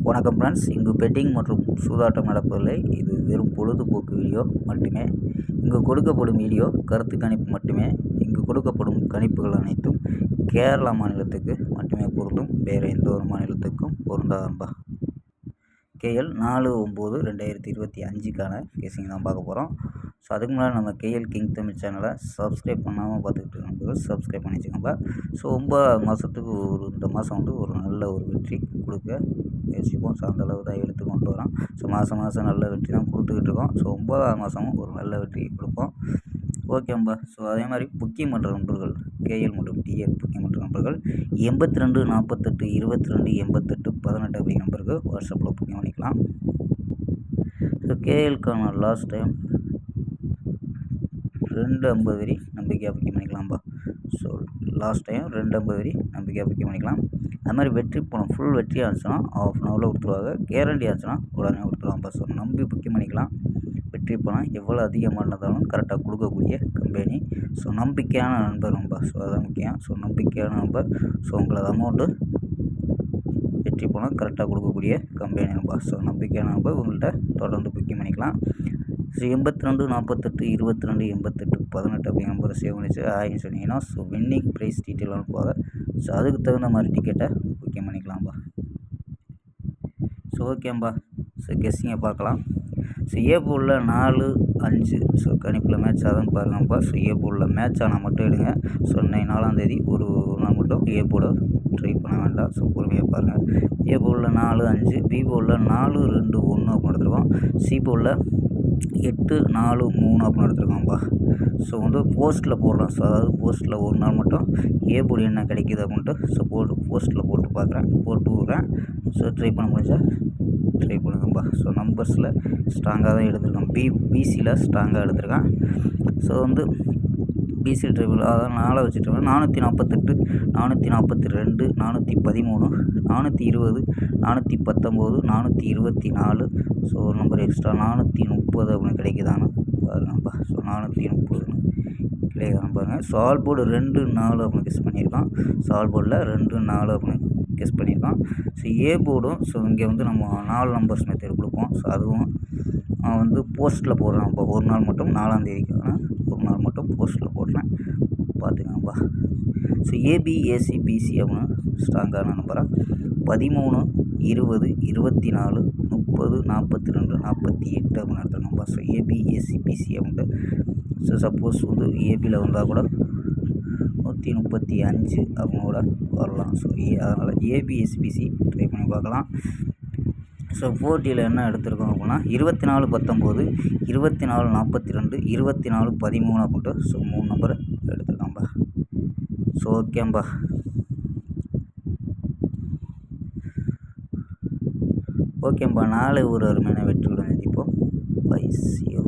வணக்கம் ஃப்ரெண்ட்ஸ், இங்கு பெட்டிங் மற்றும் சூதாட்டம் நடப்பதில்லை. இது வெறும் பொழுதுபோக்கு வீடியோ மட்டுமே. இங்கு கொடுக்கப்படும் வீடியோ கருத்து கணிப்பு மட்டுமே. இங்கு கொடுக்கப்படும் கணிப்புகள் அனைத்தும் கேரளா மாநிலத்துக்கு மட்டுமே பொருந்தும். வேறு எந்த ஒரு மாநிலத்துக்கும் பொருந்தாதம்பா. கேஎல் 4/9/2025க்கான கேசிங் தான் பார்க்க போகிறோம். ஸோ அதுக்கு முன்னாடி நம்ம கேஎல் கிங் தமிழ் சேனலை சப்ஸ்கிரைப் பண்ணாமல் பார்த்துக்கிட்டு இருக்கும்போது சப்ஸ்கிரைப் பண்ணி வச்சுக்கோங்க. ஸோ 9 மாதத்துக்கு இந்த மாதம் ஒரு நல்ல ஒரு வெற்றி கொடுக்க முயற்சிப்போம். ஸோ அந்தளவு தான் எடுத்து கொண்டு வரோம். ஸோ மாதம் நல்ல வெற்றி தான் கொடுத்துக்கிட்டு இருக்கோம். ஸோ 9ஆம் மாதமும் ஒரு நல்ல வெற்றி கொடுப்போம். ஓகேம்பா. ஸோ அதே மாதிரி புக்கிங் பண்ணுற நண்பர்கள், கேஎல் மற்றும் டிஎல் புக்கிங் பண்ணுற நண்பர்கள் 82 48 22 88 18 அப்படிங்கிற நம்பருக்கு வாட்ஸ்அப்பில் புக்கிங் பண்ணிக்கலாம். ஸோ கேஎல்க்கான லாஸ்ட் டைம் 250 வரி நம்பிக்கையாக புக்கிங் பண்ணிக்கலாம்ப்பா. ஸோ லாஸ்ட் டைம் 250 வரி நம்பிக்கையாக புக்கிங் பண்ணிக்கலாம். அது மாதிரி வெற்றி பணம் ஃபுல் வெற்றி ஆச்சுன்னா ½ அன் ஹவரில் கொடுத்துருவாங்க. கேரண்டி ஆச்சுன்னா உடனே கொடுத்துருவாங்கப்பா. ஸோ நம்பி புக்கிங் பண்ணிக்கலாம். வெற்றி பணம் எவ்வளோ அதிகமாக இருந்தாலும் கரெக்டாக கொடுக்கக்கூடிய கம்பெனி. ஸோ நம்பிக்கையான நண்பர்ப்பா. ஸோ அதான் முக்கியம். ஸோ நம்பிக்கையான நம்பர். ஸோ உங்களது அமௌண்ட்டு வெற்றி பணம் கரெக்டாக கொடுக்கக்கூடிய கம்பெனி நம்பர். ஸோ நம்பிக்கையான நம்பர் உங்கள்கிட்ட தொடர்ந்து புக்கிங் பண்ணிக்கலாம். ஸோ 82 48 22 88 18 அப்படிங்கிற நம்பரை சேவ் பண்ணிச்சு ஆயின்னு சொன்னீங்கன்னா ஸோ வின்னிங் ப்ரைஸ் டீட்டெயில் அனுப்புவாங்க. ஸோ அதுக்கு தகுந்த மாதிரி டிக்கெட்டை புக்கிங் பண்ணிக்கலாம்ப்பா. ஸோ ஓகேம்பா. ஸோ கெஸ்ஸிங்கை பார்க்கலாம். ஸோ ஏ போலில் 4 5 ஸோ கணிப்பில் மேட்ச் ஆகுதுன்னு பாருங்கப்பா. ஸோ ஏ போலில் மேட்ச் ஆனால் மட்டும் எடுங்க. ஸோ இன்னைக்கு 4ஆம் தேதி ஒரு நாள் மட்டும் ஏ போர்டை ட்ரை பண்ண வேண்டாம். ஸோ பொறுமையாக பாருங்கள். ஏ போலில் 4 5, பி போலில் 4 2 1 அப்படின்னு எடுத்துருக்கோம். சி போலில் 8 4 3 அப்படின்னு எடுத்துருக்கோம்ப்பா. ஸோ போஸ்ட்டில் போடுறோம். ஸோ அதாவது போஸ்ட்டில் ஒரு நாள் மட்டும் ஏ போர்டு என்ன கிடைக்கிது அப்படின்ட்டு ஸோ போஸ்ட்டில் போட்டு பார்க்குறேன், போட்டு விட்றேன். ஸோ ட்ரை பண்ண முடிஞ்சால் ட்ரை பண்ணுங்கப்பா. ஸோ நம்பர்ஸில் ஸ்ட்ராங்காக தான் எடுத்திருக்கேன். பிசியில் ஸ்ட்ராங்காக எடுத்திருக்கேன். ஸோ பிசி ட்ரிபிள் அதான் 4 வச்சுட்டு 448 442 413 420 419 424 ஸோ ஒரு நம்பர் எக்ஸ்ட்ரா 430 அப்படின்னு கிடைக்குதான்னு பாருங்கப்பா. ஸோ 430 கிடைக்குதான்னு பாருங்கள். ஸோ ஆல் போர்டு 2 4 அப்படின்னு கெஸ் பண்ணியிருக்கான். ஸோ ஆல் போர்டில் 2 4 அப்படின்னு கெஸ் பண்ணியிருக்கான். ஸோ ஏ போர்டும் ஸோ இங்கே நம்ம 4 நம்பர்ஸ் மெத்தட் கொடுப்போம். ஸோ அதுவும் போஸ்ட்டில் போடுறேன். இப்போ ஒரு நாள் மட்டும் 4ஆம் தேதிக்கான ஒரு நாள் மட்டும் போஸ்ட்டில் போடுறேன், பார்த்துக்கங்கப்பா. ஸோ ஏபி ஏசி பிசி அப்படின்னு ஸ்ட்ராங்கான நம்பராக 13 20 24 30 42 48 அப்படின்னு எடுத்துருக்கோம்ப்பா. ஸோ ஏபி ஏசி பிசி அப்படின்ட்டு ஸோ சப்போஸ் ஏபியில் வந்தால் கூட 135 அப்படின்னு கூட வரலாம். ஸோ அதனால் ஏபிஎஸ்பிசி ட்ரை பண்ணி பார்க்கலாம். ஸோ 4Dயில் என்ன எடுத்திருக்கோம் அப்படின்னா 24 19 24 42 24 13 அப்படின்ட்டு ஸோ 3 நம்பர் எடுத்துருக்காம்பா. ஸோ ஓகேம்பா. ஓகேம்பா. நாளை ஒரு அருமையான வெற்றியுடன் சந்திப்போம். பை. C you.